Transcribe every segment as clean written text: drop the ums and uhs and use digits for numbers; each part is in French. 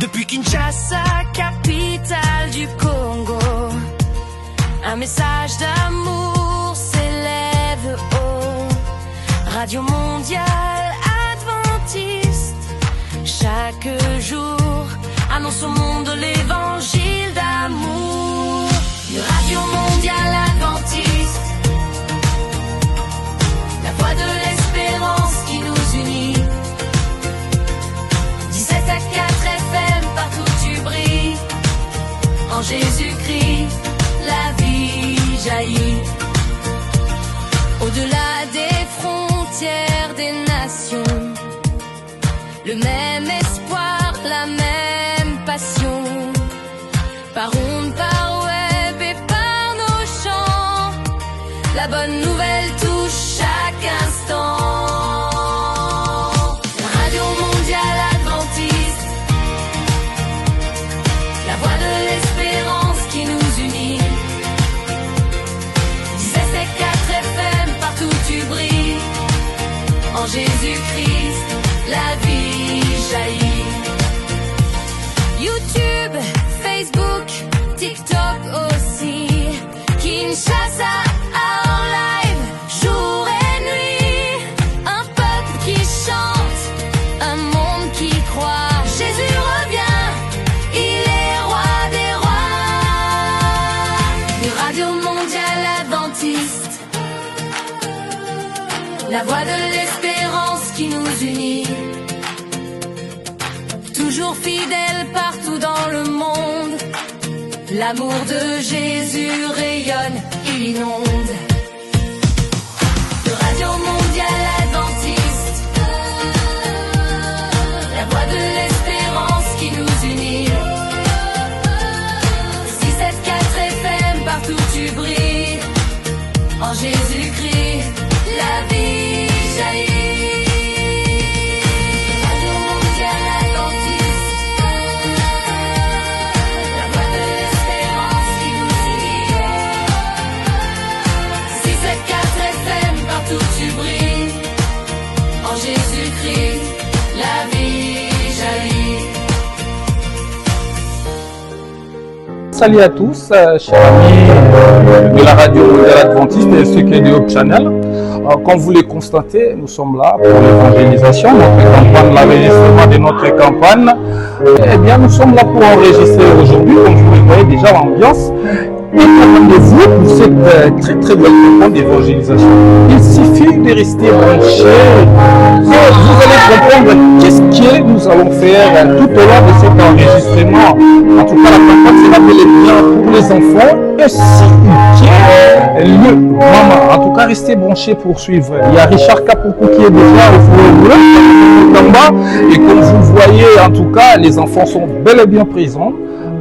Depuis Kinshasa, capitale du Congo, un message d'amour s'élève haut. Radio mondiale adventiste, chaque jour annonce au monde l'évangile d'amour. Radio mondiale adventiste, la voix de l'espérance qui nous unit. 17 à 4 FM, partout tu brilles. En Jésus-Christ, la vie jaillit. Au-delà des frontières des nations, le même espoir, la même passion. Par onde, par web et par nos chants, la bonne nouvelle touche chaque instant. Radio mondiale adventiste, la voix de l'espérance qui nous unit. 17 et 4 FM, partout tu brilles. En Jésus-Christ, la vie jaillit. YouTube, Facebook, TikTok aussi. Kinshasa, en live, jour et nuit. Un peuple qui chante, un monde qui croit. Jésus revient, il est roi des rois. Radio mondiale adventiste, la voix de l'espérance qui nous unit. Toujours fidèle partout dans le monde, l'amour de Jésus rayonne, il inonde. De Radio mondiale adventiste, la voix de l'espérance qui nous unit. 674 FM, partout tu brilles. En Jésus-Christ, la vie jaillit. Jésus-Christ, la vie jaillit. Salut à tous, chers amis de la radio mondiale adventiste et ceux qui sont de Hope Channel. Comme vous le constatez, nous sommes là pour l'évangélisation, notre campagne, l'enregistrement de notre campagne. Eh bien, nous sommes là pour enregistrer aujourd'hui, comme vous le voyez déjà l'ambiance. Et attendez-vous pour cette très très belle campagne d'évangélisation. Il suffit de rester branché et vous allez comprendre qu'est-ce que nous allons faire tout au long de cet enregistrement. En tout cas, la campagne sera bel et bien pour les enfants et si le maman. En tout cas, restez branchés pour suivre. Il y a Richard Kapoukou qui est déjà au foyer en bas. Et comme vous voyez, en tout cas, les enfants sont bel et bien présents.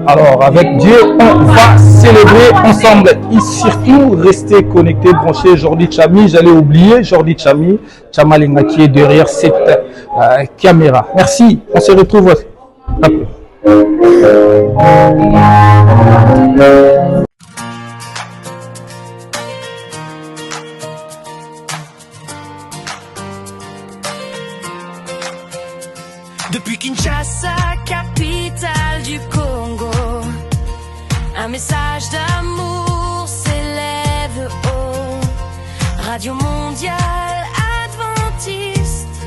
Alors, avec Dieu, on va célébrer ensemble. Et surtout, restez connectés, branchés. Jordi Chami, j'allais oublier, Jordi Chami, Chamalinga qui est derrière cette caméra. Merci, on se retrouve après. Depuis Kinshasa, capitale du Congo, un message d'amour s'élève haut. Radio mondiale adventiste,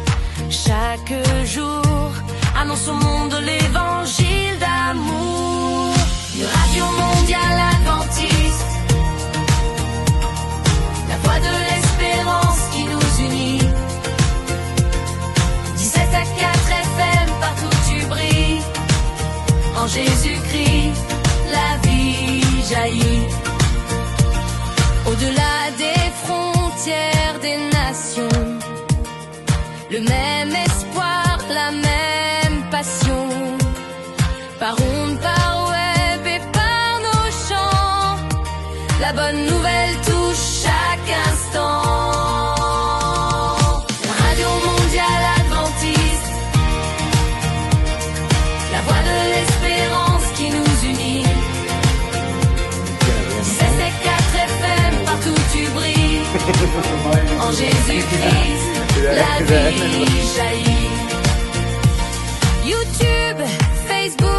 chaque jour annonce au monde l'évangile d'amour. Radio mondiale adventiste, la voix de l'espérance qui nous unit. 17 à 4 FM, partout tu brilles. En Jésus-Christ, la vie jaillit. Au-delà des frontières des nations, le même espoir, la même passion. Par onde, par web et par nos chants, la bonne nouvelle touche chaque instant. Radio mondiale adventiste, la voix de l'espérance qui nous unit. 17 et 4 FM, partout tu brilles. En Jésus-Christ, la vie jaillit. YouTube, Facebook,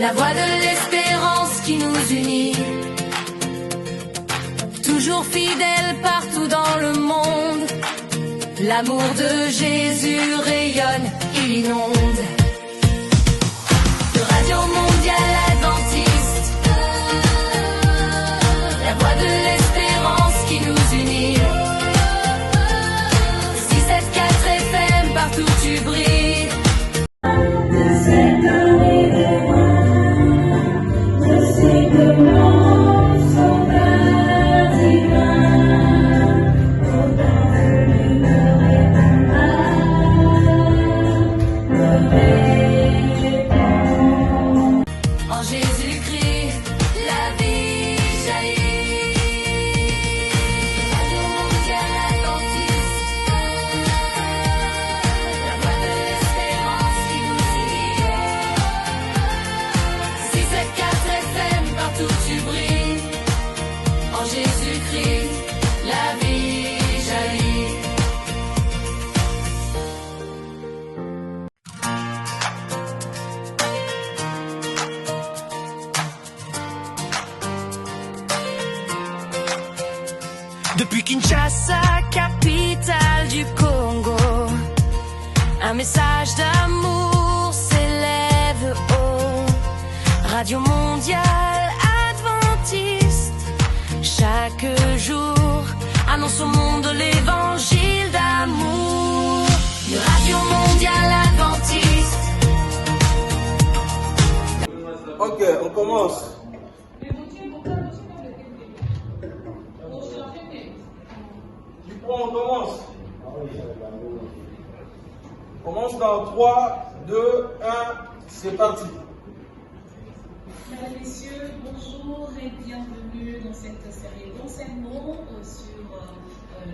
la voix de l'espérance qui nous unit. Toujours fidèle partout dans le monde, l'amour de Jésus rayonne, il inonde. De Radio Mondiale Adventiste, la voix de l'espérance qui nous unit. 674 FM, partout tu brilles. En Jésus-Christ, la vie jaillit. Radio Mondiale Adventiste, la voix de l'espérance qui nous unit. 674 FM, partout tu brilles. En Jésus-Christ, la vie jaillit. Depuis Kinshasa, capitale du Congo, un message d'amour s'élève haut. Radio Mondiale Adventiste, chaque jour, annonce au monde l'évangile d'amour. De Radio Mondiale Adventiste. Ok, on commence. On commence. On commence dans 3, 2, 1, c'est parti. Mesdames et messieurs, bonjour et bienvenue dans cette série d'enseignements sur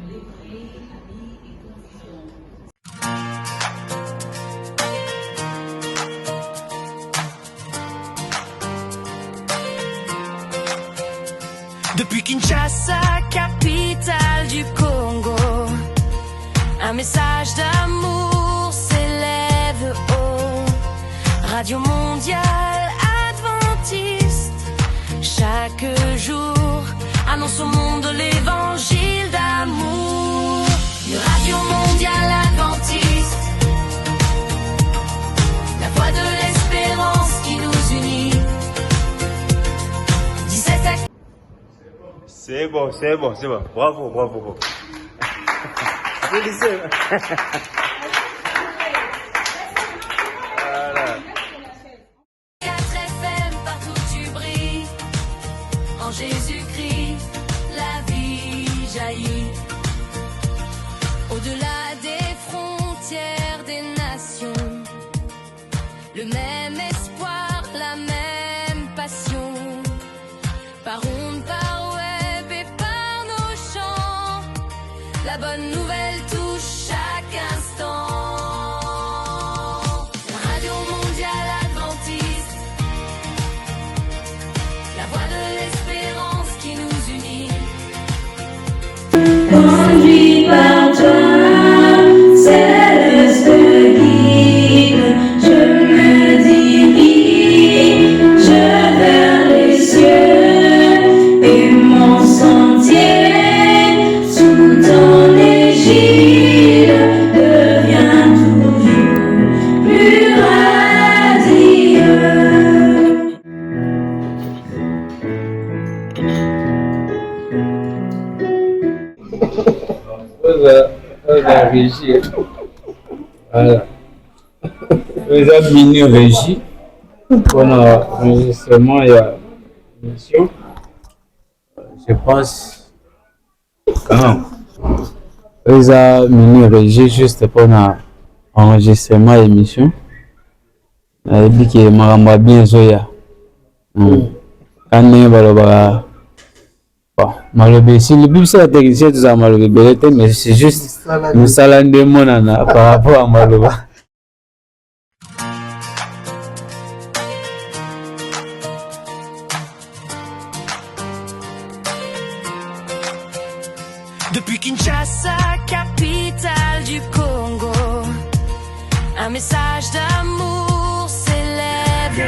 les vrais amis et confidents. Depuis Kinshasa, capitale du Congo, un message d'amour s'élève haut. Radio Mondiale Adventiste, chaque jour, annonce au monde l'évangile d'amour. De Radio Mondiale Adventiste, la voix de l'espérance qui nous unit. 17 à C'est bon, c'est bon, c'est bon. Bravo, bravo, bravo. Applaudissez. Voilà. 4 FM, partout tu brilles. En Jésus-Christ, la vie jaillit. Au-delà des frontières des nations, le même espoir, la même passion. Par onde, par web et par nos chants, la bonne nouvelle touche chaque instant. La Radio Mondiale Adventiste, la voix de l'espérance qui nous unit. Conduit par toi, céleste guide, je me dirige vers les cieux et mon sentier sous ton égide devient toujours plus radieux. La régie. Voilà. Vous avez mini régie. Pour l'enregistrement, il y a une émission. Je pense. Comment? Vous avez mini régie juste pour l'enregistrement et l'émission. Il dit que je bien Zoya. Quand bon, malheureusement, si le but c'est technicien, tout ça, malheureusement, mais c'est juste nous salandons par rapport à malheureusement. Depuis Kinshasa, capitale du Congo, un message d'amour s'élève.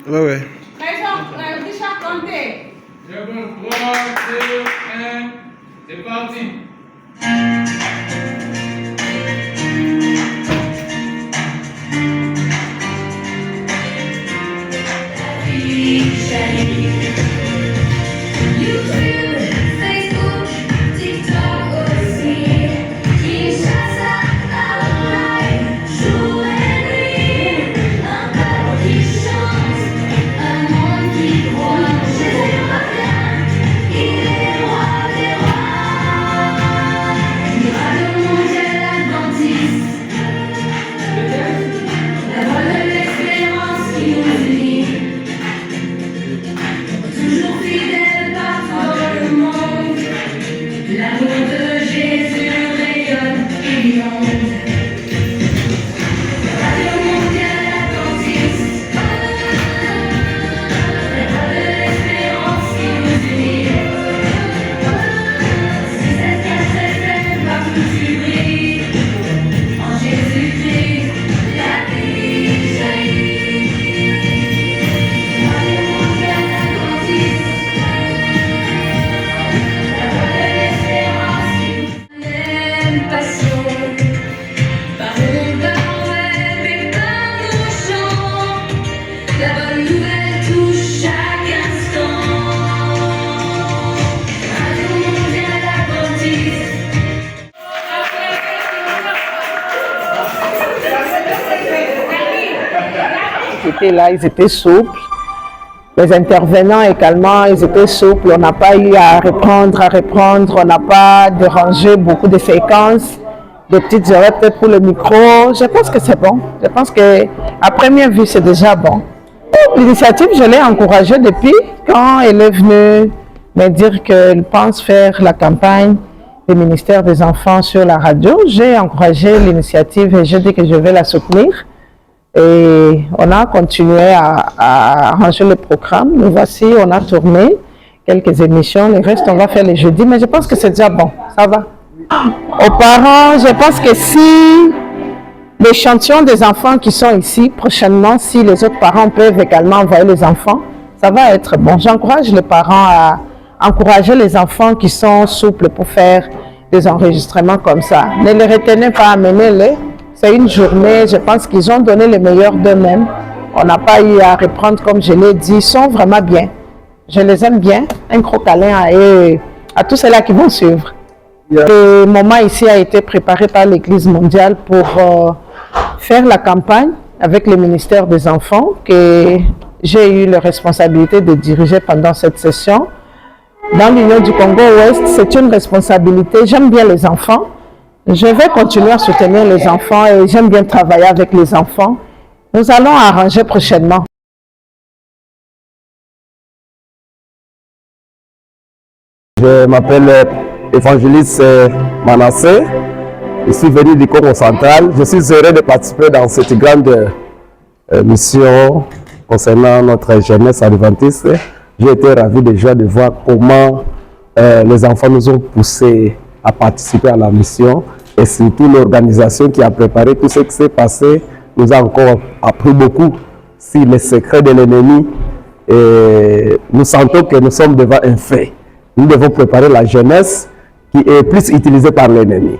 Ouais, ouais. Richard Kanté. C'est bon, 3, 2, 1, c'est parti. YouTube, Facebook, TikTok aussi. Kinshasa, Hawaï, jour et nuit. Un peuple qui chante, un monde qui croit. Jésus revient, il est roi des rois. Radio mondiale adventiste, la voix de l'espérance qui nous unit. Toujours fidèle partout dans le monde, l'amour de Jésus rayonne et inonde. Radio mondiale adventiste, la voix de l'espérance qui nous unit. 6-4 FM, partout tu brilles. En Jésus-Christ, la vie jaillit. Radio mondiale adventiste, la voix de l'espérance qui nous Même passion, par ondes, par web et par nos chants, la bonne nouvelle touche chaque instant. Radio mondiale adventiste. Ils étaient là, ils étaient souples. Les intervenants également, ils étaient souples. On n'a pas eu à reprendre. On n'a pas dérangé beaucoup de séquences, de petites erreurs peut-être pour le micro. Je pense que c'est bon. Je pense qu'à première vue, c'est déjà bon. L'initiative, je l'ai encouragée depuis quand elle est venue me dire qu'elle pense faire la campagne du ministère des Enfants sur la radio. J'ai encouragé l'initiative et j'ai dit que je vais la soutenir. Et on a continué à arranger le programme. Nous voici, on a tourné quelques émissions. Le reste, on va faire les jeudis. Mais je pense que c'est déjà bon. Ça va. Aux parents, je pense que si l'échantillon des enfants qui sont ici, prochainement, si les autres parents peuvent également envoyer les enfants, ça va être bon. J'encourage les parents à encourager les enfants qui sont souples pour faire des enregistrements comme ça. Ne les retenez pas, amenez-les. C'est une journée, je pense qu'ils ont donné le meilleur d'eux-mêmes. On n'a pas eu à reprendre, comme je l'ai dit, ils sont vraiment bien. Je les aime bien. Un gros câlin à tous ceux-là qui vont suivre. Le moment ici a été préparé par l'Église mondiale pour faire la campagne avec le ministère des Enfants que j'ai eu la responsabilité de diriger pendant cette session. Dans l'Union du Congo-Ouest, c'est une responsabilité. J'aime bien les enfants. Je vais continuer à soutenir les enfants et j'aime bien travailler avec les enfants. Nous allons arranger prochainement. Je m'appelle Évangéliste Manassé. Je suis venu du Congo central. Je suis heureux de participer dans cette grande mission concernant notre jeunesse adventiste. J'ai été ravi déjà de voir comment les enfants nous ont poussés à participer à la mission et surtout l'organisation qui a préparé tout ce qui s'est passé nous a encore appris beaucoup sur les secrets de l'ennemi et nous sentons que nous sommes devant un fait. Nous devons préparer la jeunesse qui est plus utilisée par l'ennemi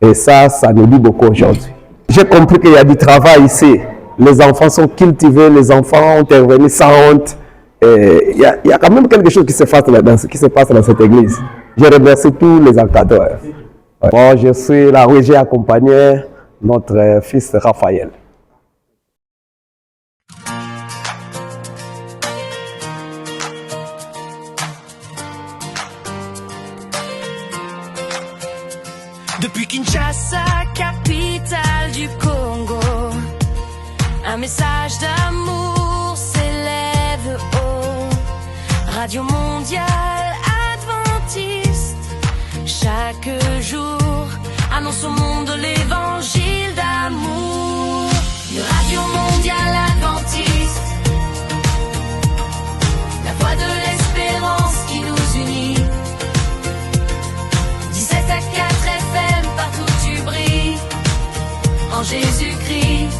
et ça nous dit beaucoup aujourd'hui. J'ai compris qu'il y a du travail ici. Les enfants sont cultivés, les enfants ont intervenu sans honte. Il y a quand même quelque chose qui se passe dans cette église. Je remercie tous les encadreurs. Bon, je suis là où j'ai accompagné notre fils Raphaël. Depuis Kinshasa, capitale du Congo, un message d'amour s'élève haut. Radio mondiale adventiste, chaque jour annonce au monde l'évangile d'amour. Radio mondiale adventiste, la voix de l'espérance qui nous unit. 17 à 4 FM, partout tu brilles. En Jésus-Christ,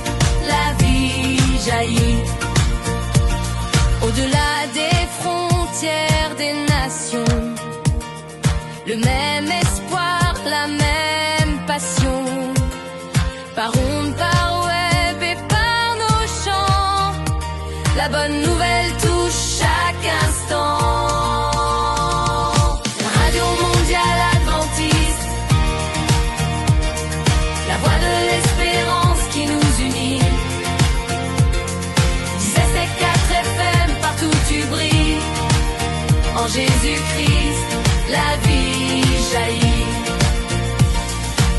la vie jaillit. la bonne nouvelle touche chaque instant. Radio mondiale adventiste, la voix de l'espérance qui nous unit. 17.4 FM, partout tu brilles. En Jésus-Christ, la vie jaillit.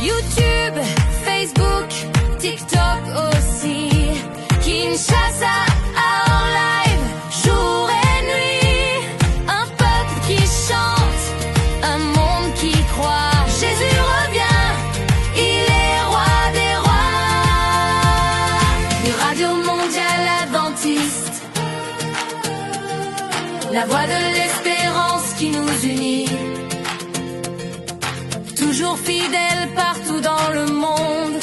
YouTube, Facebook, TikTok aussi. Kinshasa en live, jour et nuit. Un peuple qui chante, un monde qui croit. Jésus revient, il est roi des rois. De Radio Mondiale Adventiste, la voix de l'espérance qui nous unit. Toujours fidèle partout dans le monde,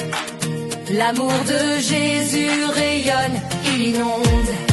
l'amour de Jésus rayonne, il inonde.